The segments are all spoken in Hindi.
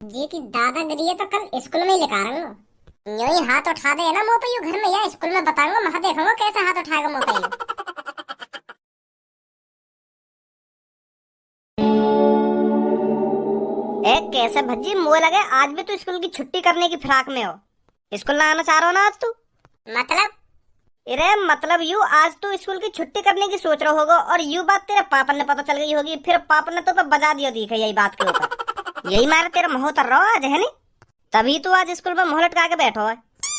जी की दादागिरी है तो कल स्कूल में ही लिखा रहा हूँ। यूं ही हाथ उठा दे ना मुंह पे, यूं घर में या स्कूल में बताऊंगा, वहां देखूंगा कैसे हाथ उठाएगा मुंह पे यूं। कैसे भज्जी मुंह लगे, आज भी तू स्कूल की छुट्टी करने की फिराक में हो। स्कूल ना आना चाह रहा हो ना आज तू? मतलब अरे मतलब यू आज तू स्कूल की छुट्टी करने की सोच रहा होगा और यू बात तेरे पापा ने पता चल गई होगी, फिर पापा ने तो पे बजा दिया दिखे यही बात के ऊपर। यही मारे तेरा मुंह उतर रहा आज है नी, तभी तू आज स्कूल में मुंह लटका के बैठो है।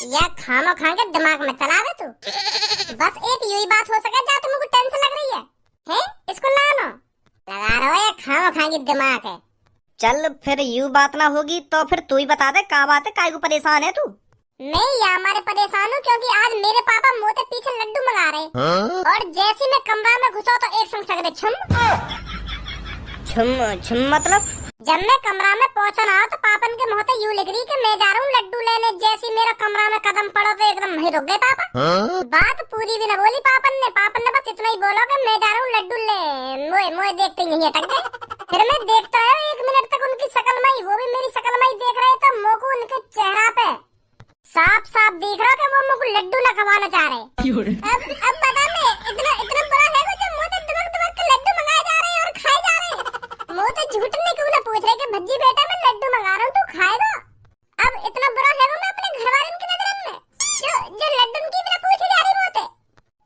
या खामो खा के दिमाग में चला दे तू। बस एक यही बात हो सके जा तुमको टेंशन लग रही है स्कूल ना आना लगा रहा हो, या खामो खा के दिमाग है। चल फिर यू बात ना होगी तो फिर तू ही बता दे का बात है, काय को परेशान है तू? मैं या हमारे परेशान हूँ क्योंकि आज मेरे पापा मुंह से पीछे लड्डू मंगा रहे और जैसे मैं कमरा में घुसा तो एक संग सगरे छुम छुम छुम मतलब? जब मैं कमरा में पहुंचा ना तो पापन के मुंह से यूं लिख रही कि मैं जा रहा हूँ लड्डू लेने, जैसे मेरा कमरा में कदम पड़ा तो एकदम वहीं रुक गए पापा। बात पूरी भी न बोली पापन ने बस इतना ही बोला कि मैं जा रहा हूँ लड्डू ले। मोए मोए देखते ही अटक गए। फिर मैं देखता रहा 1 मिनट तक उनकी शकल में ही, वो भी मेरी शकल में ही देख रहे तो मुंह को उनके चेहरा पे साफ साफ दिख रहा कि वो मुझको लड्डू न खवाना चाह रहे। अब पता नहीं इतना इतना बुरा है वो जो मुंह से दुबक दुबक के लड्डू मंगाए जा रहे हैं और खाए जा रहे हैं। मुंह से झूठने क्यों ना पूछ रहे कि भज्जी बेटा मैं लड्डू मंगा रहा हूँ तू खाएगा। अब इतना बुरा है वो मैं अपने घर वालों की नजर में जो लड्डू की बिना पूछे जा रही मुंह से।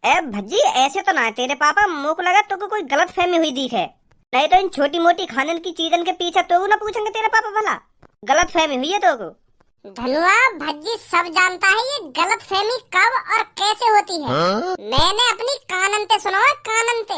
ए भज्जी ऐसे तो ना है, तेरे पापा मुंह को लगा तो कोई गलत फहमी हुई दिख है, नहीं तो इन छोटी मोटी खाने की चीजन के पीछे तो ना पूछेंगे तेरे पापा भला, गलत फहमी हुई है तो को? धनुआ भज्जी सब जानता है ये गलत फहमी कब और कैसे होती है। मैंने अपनी कानन पे सुना है, कानन पे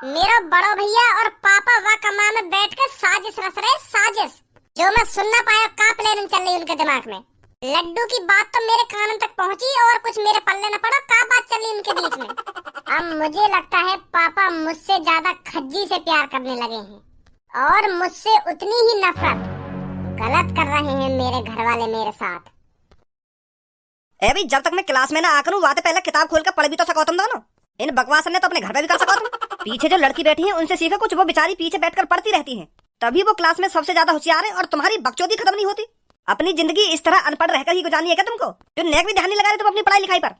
मेरा बड़ा भैया और पापा वह कमरा में बैठ कर साजिश रच रहे, साजिश जो मैं सुन ना पाया। का प्लानिंग चल रही उनके दिमाग में। लड्डू की बात तो मेरे कानन तक पहुंची और कुछ मेरे पल्ले न पड़ा, का बात चल रही उनके बीच में। अब मुझे लगता है पापा मुझसे ज्यादा खज्जी से प्यार करने लगे हैं और मुझसे उतनी ही नफरत। गलत कर रहे हैं मेरे घर वाले मेरे साथ। भाई जब तक मैं क्लास में ना आकर हूँ वहाँ पहले किताब खोल कर पढ़ भी तो सको तुम दोनों। इन बकवास ने तो अपने घर में भी कर सको तुम। पीछे जो लड़की बैठी है उनसे सीखो कुछ, वो बेचारी पीछे बैठकर पढ़ती रहती है, तभी वो क्लास में सबसे ज्यादा होशियार है और तुम्हारी बकचोदी खत्म नहीं होती। अपनी जिंदगी इस तरह अनपढ़ रहकर ही गुजारनी है क्या तुमको, जो नेक भी ध्यान नहीं लगा रहे तुम अपनी पढ़ाई लिखाई पर?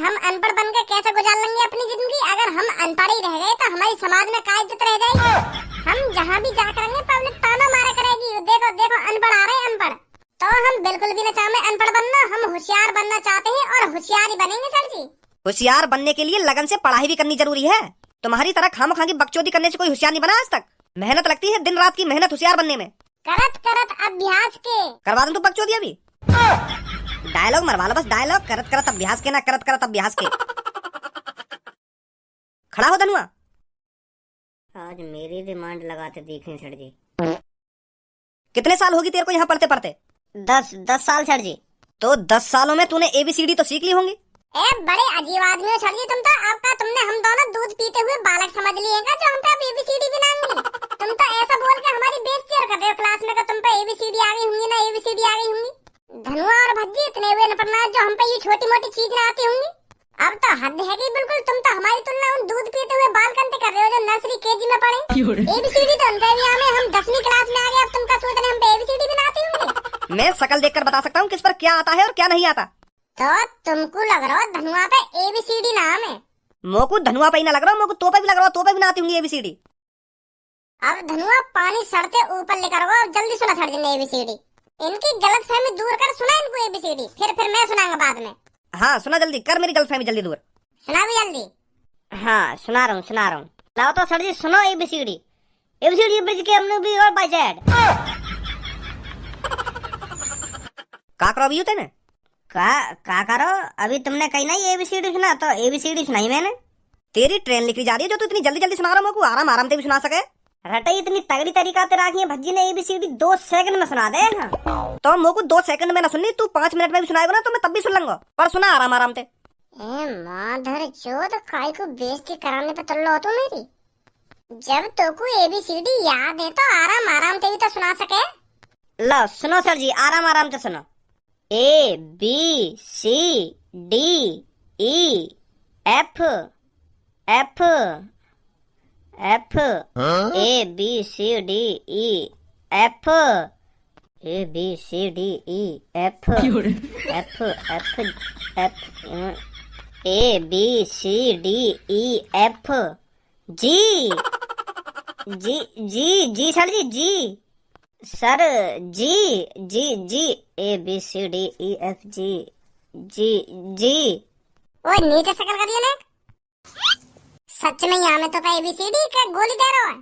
हम अनपढ़ बनकर कैसे गुजार लेंगे अपनी जिंदगी? अगर हम अनपढ़ ही रह गए तो हमारी समाज में क्या इज्जत रह जाएगी? हम जहाँ भी जा करेंगे पब्लिक ताना मारा करेगी, देखो देखो अनपढ़ आ रहे हैं अनपढ़। तो हम बिल्कुल भी न चाहते अनपढ़ बनना, हम होशियार बनना चाहते हैं और होशियार ही बनेंगे सर जी। होशियार बनने के लिए लगन से पढ़ाई भी करनी जरूरी है। तुम्हारी तरह खामखा की बकचोदी करने से कोई होशियार नहीं बना आज तक। मेहनत लगती है, दिन रात की मेहनत होशियार बनने में। करत करत अभ्यास के करवा दूं तू बकचोदी अभी? डायलॉग मरवा लो बस, डायलॉग करत करत अभ्यास के, ना करत करत अभ्यास के। खड़ा हो धनुआ। आज मेरी डिमांड लगाते देखें सर जी। कितने साल होगी तेरे को यहाँ पढ़ते पढ़ते? 10 साल सर जी। तो 10 सालों में तूने ABCD तो सीख ली होंगी। ए बड़े अजीब आदमी हो सर जी तुम तो। आपका तुमने हम दोनों दूध पीते हुए बालक समझ लिए हैं जो हम पे ABCD भी ना आएंगी। तुम तो ऐसा बोल के हमारी बेइज्जती कर रहे हो क्लास में कि तुम पे ABCD आ गई होंगी ना ABCD आ गई होंगी। धनुआ और भज्जी इतने हुए न पढ़ना जो हम पे ये छोटी मोटी चीज ना आती होंगी। अब तो हद है कि बिल्कुल तुम तो हमारी तुलना उन दूध पीते हुए बाल कंते कर रहे हो जो नर्सरी KG में पढ़े। ABCD तो उनके भी हमें, हम 10वीं क्लास में आ गए, अब तुम क्या सोच रहे हम पे ABCD भी ना आती होंगी? मैं शकल देखकर बता सकता हूँ किस पर क्या आता है और क्या नहीं आता। तो तुमको लग रहा हो धनुआ पे ABCD नाम है? मोकू धनुआ पे ही ना लग रहा, मोकू तो पे भी लग रहा, तो पे भी ना आती होंगी ABCD। अब धनुआ पानी सड़ते ऊपर लेकर आओ, जल्दी सुना सर जी ने ABCD। इनकी गलतफहमी दूर कर, सुना इनको ABCD, फिर मैं सुनाऊंगा बाद में। हाँ सुना, जल्दी कर मेरी गलतफहमी जल्दी दूर। सुना भी जल्दी। हाँ सुना रहा हूँ। लाओ तो सर जी सुनो ABCD। ABCD ब्रिज के हमने भी और बाय जेड। का करो अभी तेने? का करो अभी तुमने कही ना ABCD सुना, तो ABCD सुनाई मैंने। तेरी ट्रेन लिखी जा रही है जो तू इतनी जल्दी जल्दी सुना रहा हूँ, आराम आराम से भी सुना सके। रटा इतनी तगड़ी तरीका तेरा की भज्जी ने ABCD 2 सेकंड में सुना दे। तो मोकू 2 सेकंड में ना सुननी, तू 5 मिनट में भी सुनाएगा ना तो मैं तब भी सुन लूंगा, पर सुना आराम आराम से। माधर चोद काय को बेइज्जती कराने पे तुल्लो हो तू मेरी। जब तो को ABCD याद है तो आराम आराम से भी तो सुना सके। लो सुनो सर जी, आराम आराम से सुनो। ABCD EF F A B C D E F A B C D E F F F F A B C D E F G G G G sir G sir G G G A B C D E F G G G. ओए नीचे शकल कर दिया ने, सच में यहाँ में तो का एबीसीडी का गोली दे रहा है।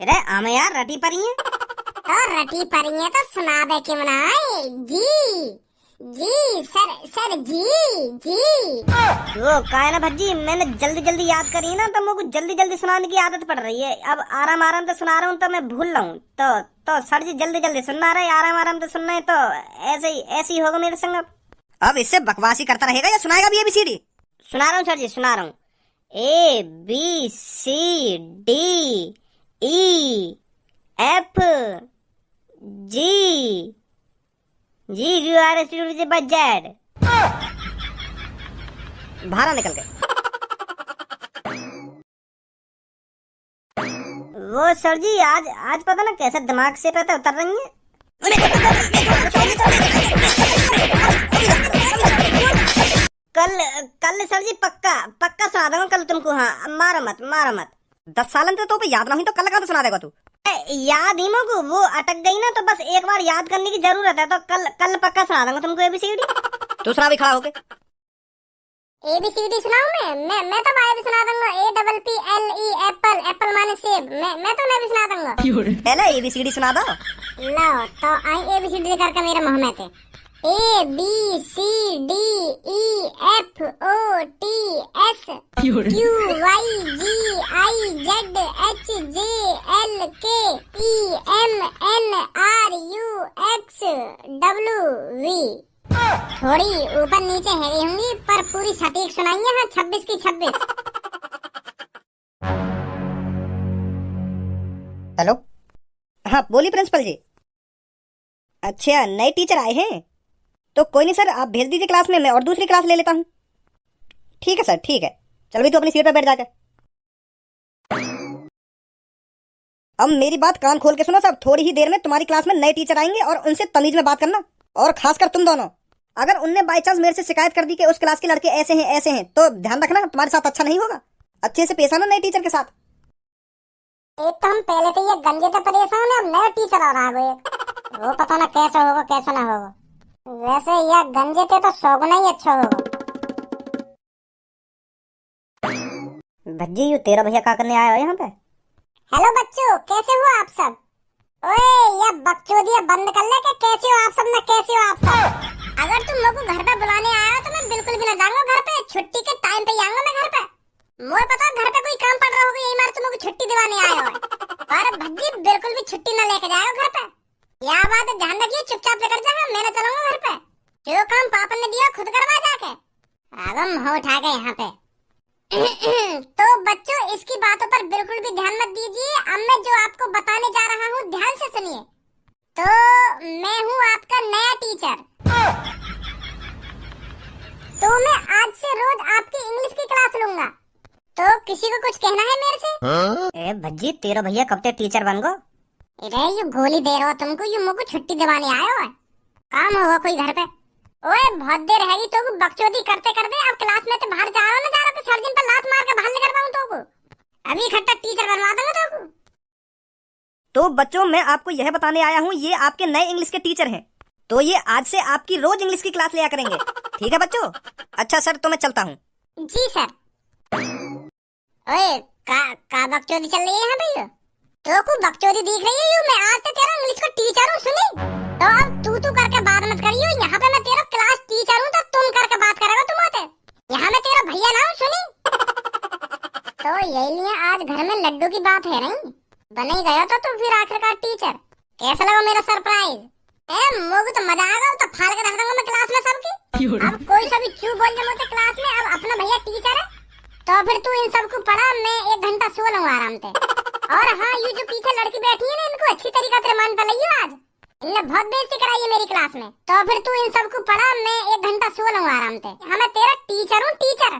अरे आमे यार रटी पर ही है तो रटी परी है तो सुना दे के मनाए। जी जी सर सर जी जी। वो का है ना भज्जी, मैंने जल्दी जल्दी याद करी ना तो मुझे जल्दी जल्दी सुनाने की आदत पड़ रही है। अब आराम आराम से सुना रहा हूँ तो मैं भूल रहा हूँ। तो सर जी जल्दी जल्दी सुनना रहे, आराम आराम से सुनना है तो ऐसे ही होगा मेरे संग। अब इससे बकवासी करता रहेगा या सुनाएगा भी एबीसीडी? सुना रहा हूँ सर जी, सुना रहा हूँ। A B C D E F G G U R S T Z. बाहर निकल गए। वो सर जी आज पता ना कैसे दिमाग से पता उतर रही है। कल सर जी पक्का सुना दूंगा कल तुमको। हाँ मारो मत 10 सालन से तो याद ना हुई तो कल का तो सुना देगा तू। याद ही मोगू, वो अटक गई ना तो बस एक बार याद करने की जरूरत है। तो कल पक्का सुना दूंगा तुमको एबीसीडी। तू सुना भी खड़ा होके। एबीसीडी सुनाऊं मैं तो भाई भी सुना दूंगा। A double P L E Apple, Apple माने सेब। मैं तो भी सुना दूंगा। पहले एबीसीडी सुना दो। लो तो आई एबीसीडी करके मेरे मुंह में थे। A B C D E F O T S Q Y G I Z H J L K E M N R U X W V. थोड़ी ऊपर नीचे हैवी होंगी पर पूरी सटीक सुनाइए। हाँ 26 की 26। हेलो, हाँ बोलिए प्रिंसिपल जी। अच्छा नए टीचर आए हैं तो कोई नहीं सर, आप भेज दीजिए क्लास में, मैं और दूसरी क्लास ले लेता हूँ। ठीक है सर, ठीक है। चल भी तू अपनी सीट पे बैठ जाकर। अब मेरी बात कान खोल के सुनो सब। थोड़ी ही देर में तुम्हारी क्लास में नए टीचर आएंगे और उनसे तमीज में बात करना। और खासकर तुम दोनों, अगर उनने बाई चांस मेरे से शिकायत कर दी कि उस क्लास के लड़के ऐसे हैं तो ध्यान रखना तुम्हारे साथ अच्छा नहीं होगा। अच्छे से पेश आना नए टीचर के साथ। एक तो हम पहले तो ये गंजे से परेशान है, अब नया टीचर आ रहा है वो पता ना कैसा होगा कैसा ना होगा। वैसे यह गंजे थे तो सौगुना ही अच्छा होगा। भज्जी यू तेरा भैया क्या करने आया हो यहाँ पे? हेलो बच्चों, कैसे हो आप सब? ओए यह बकचोदिया बंद कर ले कि कैसे हो आप सब ना कैसे हो आप सब। अगर तुम लोग को घर पे बुलाने आया हो तो मैं बिल्कुल भी ना जाऊंगा घर पे। छुट्टी के टाइम पे ही आऊंगा मैं घर पे। मुझे पता घर पे कोई काम पड़ रहा होगा, यही मार तुम लोग को छुट्टी दिलाने आए हो। पर भज्जी बिल्कुल भी छुट्टी ना लेके जाओ घर पे। यह बात ध्यान रखिए, चुपचाप लेकर जाओ। मैं ना चलूंगा घर पे। जो काम पापा ने दिया खुद करवा जाके। आगम हो उठा गए यहाँ पे। तो बच्चों इसकी बातों पर बिल्कुल भी ध्यान मत दीजिए। अब मैं जो आपको बताने जा रहा हूँ ध्यान से सुनिए। तो मैं हूँ आपका नया टीचर। तो मैं आज से रोज आपकी इंग्लिश की क्लास लूंगा। तो किसी को कुछ कहना है मेरे से? ए भज्जी तेरा भैया कब तक टीचर बन गो? अरे यू गोली दे रहा हो तुमको, यू मुझको छुट्टी दिवाने आए हो। काम होगा कोई घर पे। ओए बहुत देर रहेगी तो बकचोदी करते करते। अब क्लास में तो बाहर जा रहा हो ना जा रहा तो सर्जन पर लात मार के बाहर निकल पाऊं तो अभी इकट्ठा टीचर बनवा दूंगा तो बच्चों मैं आपको यह बताने आया हूँ, ये आपके नए इंग्लिश के टीचर हैं। तो ये आज से आपकी रोज इंग्लिश की क्लास लिया करेंगे। ठीक है बच्चों? अच्छा सर तो मैं चलता हूँ। जी सर। ओए का बकचोदी चल रही है यहाँ पे? तो को बकचोदी दिख रही है। मैं आज से तेरा इंग्लिश का टीचर हूँ, सुनी? तो अब तू करके बात मत करियो। यहाँ पे मैं तेरा क्लास टीचर हूँ तो तुम करके बात करेगा तुम होते। यहाँ मैं तेरा भैया ना हूँ, सुनी? तो यही लिए आज घर में लड्डू की बात है नहीं बन ही गया तो फिर आखिरकार टीचर। कैसा लगा मेरा सरप्राइज? मोगू तो मजा आएगा। तो फाड़ के रख दूंगा मैं क्लास में सबकी। अब कोई सभी क्यों बोल जमोते क्लास में। अब अपना भैया टीचर है तो फिर तू इन सबको पढ़ा, मैं 1 घंटा सो लूंगा आराम से। और हाँ ये जो पीछे लड़की बैठी है ना इनको अच्छी तरीका से मान पलाइए। आज इनने बहुत बेइज्जती कराई है मेरी क्लास में। तो फिर तू इन सबको पढ़ा, मैं 1 घंटा सो लूंगा आराम से। हाँ मैं तेरा टीचर हूँ टीचर।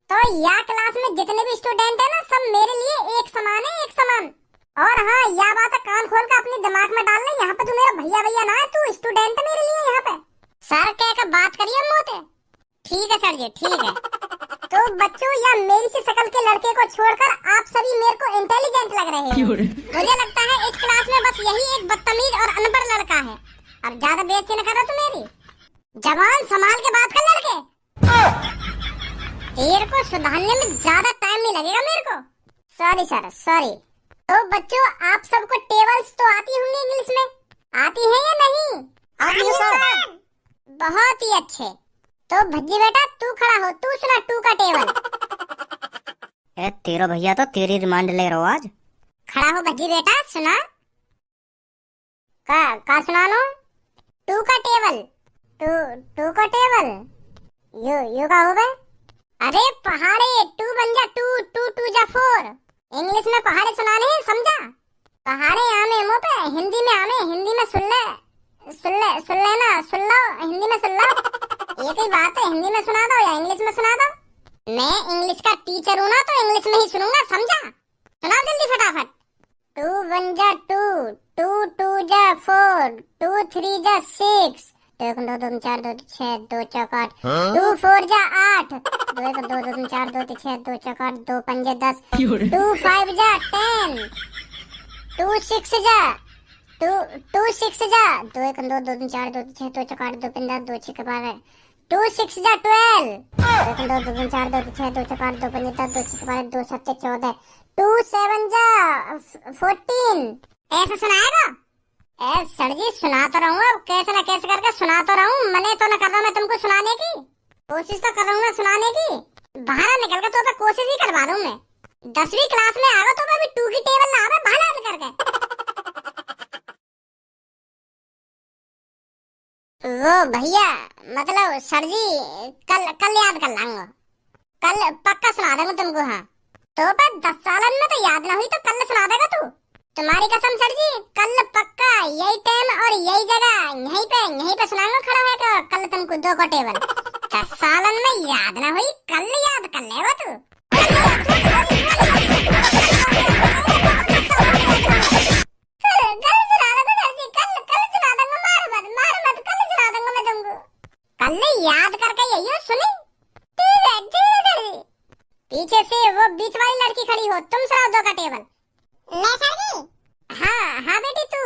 तो यहाँ क्लास में जितने भी स्टूडेंट है ना सब मेरे लिए एक समान है, एक समान। और हाँ यह बात कान खोल कर अपने दिमाग में डाल ले। यहाँ पे तू मेरा भैया भैया ना, तू स्टूडेंट मेरे लिए यहाँ पे। सर कह कर बात करिए मोते। ठीक है सर जी, ठीक है। तो बच्चों, या मेरी सी शक्ल के लड़के को छोड़कर आप सभी मेरे को इंटेलिजेंट लग रहे हैं। मुझे लगता है इस क्लास में बस यही एक बदतमीज और अनपढ़ लड़का है। अब ज्यादा बेइज्जती न करो तू मेरी। जवान संभाल के बात कर लड़के। तेरे को सुधारने में ज्यादा टाइम नहीं लगेगा मेरे को। Sorry sir, sorry. तो बच्चों, आप सबको टेबल्स तो आती होंगी इंग्लिश में, आती है या नहीं? आती है सर। बहुत ही अच्छे। तो भज्जी बेटा तू खड़ा हो, तू सुना टू का टेबल। ए तेरा भैया तो तेरी रिमांड ले रहा हो आज। खड़ा हो भज्जी बेटा, सुना का सुना लो। टू का टेबल, टू का टेबल। यू का हो बे? अरे पहाड़े, टू बन जा टू, टू टू जा फोर। इंग्लिश में पहाड़े सुनाने हैं, समझा? पहाड़े आमे मुंह पे, हिंदी में आमे, हिंदी में सुन ले ना, सुन लो, हिंदी में सुन लो। एक ही बात है, हिंदी में सुना दो या इंग्लिश में सुना दो। मैं इंग्लिश का टीचर हूँ ना, तो इंग्लिश में ही सुनूंगा, समझा? सुना जल्दी फटाफट। टू वन जा टू, टू टू जा फोर, टू थ्री जा सिक्स, एक दो दो चार दो छह, दो चौक आठ, टू फोर जा आठ, दो एक दो दो चार दो छह, दो चौक आठ, दो पंजे 10, टू फाइव जा 10, टू सिक्स जा दो एक दो दो चार दो छह, दो चौक आठ, दो पंजे 10, दो छह 12, टू सिक्स जा 12, एक दो दो चार दो छह, दो चौक आठ, दो पंजे 10, दो छह 12, दो सत्ते 14, टू सेवन जा 14। ऐसा सुनाएगा? सर जी सुना तो रहा हूँ, अब कैसे न कैसे करके सुना तो रहा हूँ। मने तो न कर रहा मैं तुमको सुनाने की, कोशिश तो कर रहा हूँ मैं सुनाने की। बाहर निकल कर तो मैं कोशिश ही करवा दूँ मैं। 10वीं क्लास में आ गया तो मैं भी टू की टेबल ना आवे बाहर निकल के। वो भैया मतलब सर जी कल याद कर लाऊंगा, कल पक्का सुना देंगे तुमको। हाँ तो पर 10 सालन में तो याद ना हुई तो कल सुना देगा तू, तुम्हारी कसम सर जी। कल पक्का यही टाइम और यही जगह यहीं पे सुनाऊंगा खड़ा है कि कल तुमको 2 का टेबल। 10 सालन में याद ना हुई, कल याद कर लेगा तू। कल याद करके यही सुनी। पीछे से वो बीच वाली लड़की खड़ी हो, तुम सुनाओ 2 का टेबल। मैं सर जी? हाँ बेटी तू।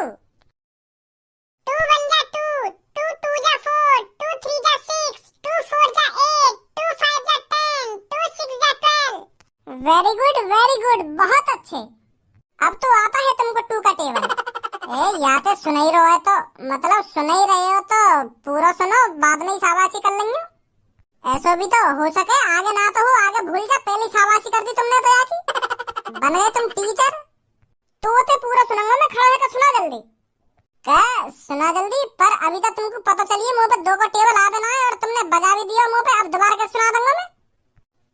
2 1 जा 2, 2 2 जा 4, 2 3 जा 6, 2 4 जा 8, 2 5 जा 10, 2 6 जा 12। वेरी गुड, बहुत अच्छे। अब तो आता है तुमको 2 का टेबल। या तो सुन ही रहे हो तो मतलब सुन ही रहे हो तो पूरा सुनो, बाद में ही शाबाशी कर लेंगे। ऐसा भी तो हो सके आगे ना तो हो, आगे भूल जा, पहले शाबाशी कर दी तुमने तो यार बन गए तुम टीचर। तो पूरा सुनाऊंगा मैं, खड़ा होकर सुना जल्दी। क्या सुना जल्दी? पर अभी तक तुमको पता चलिए मुंह पे 2 का टेबल आ देना है और तुमने बजा भी दिया मुंह पे। अब दोबारा क्या सुना दूंगा मैं?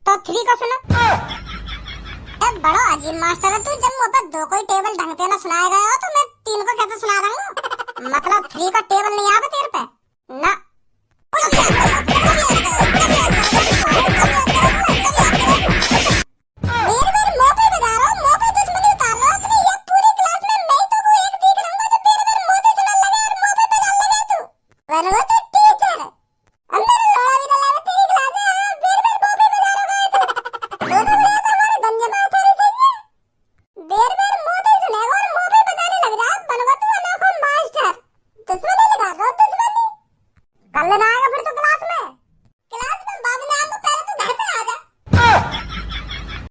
तो 3 का सुना। बड़ा अजीब मास्टर है तू, जब मुंह पे 2 कोई टेबल ढंग से ना सुनाया गया हो तो मैं 3 को कैसे सुना दूंगा? मतलब 3 का टेबल नहीं आ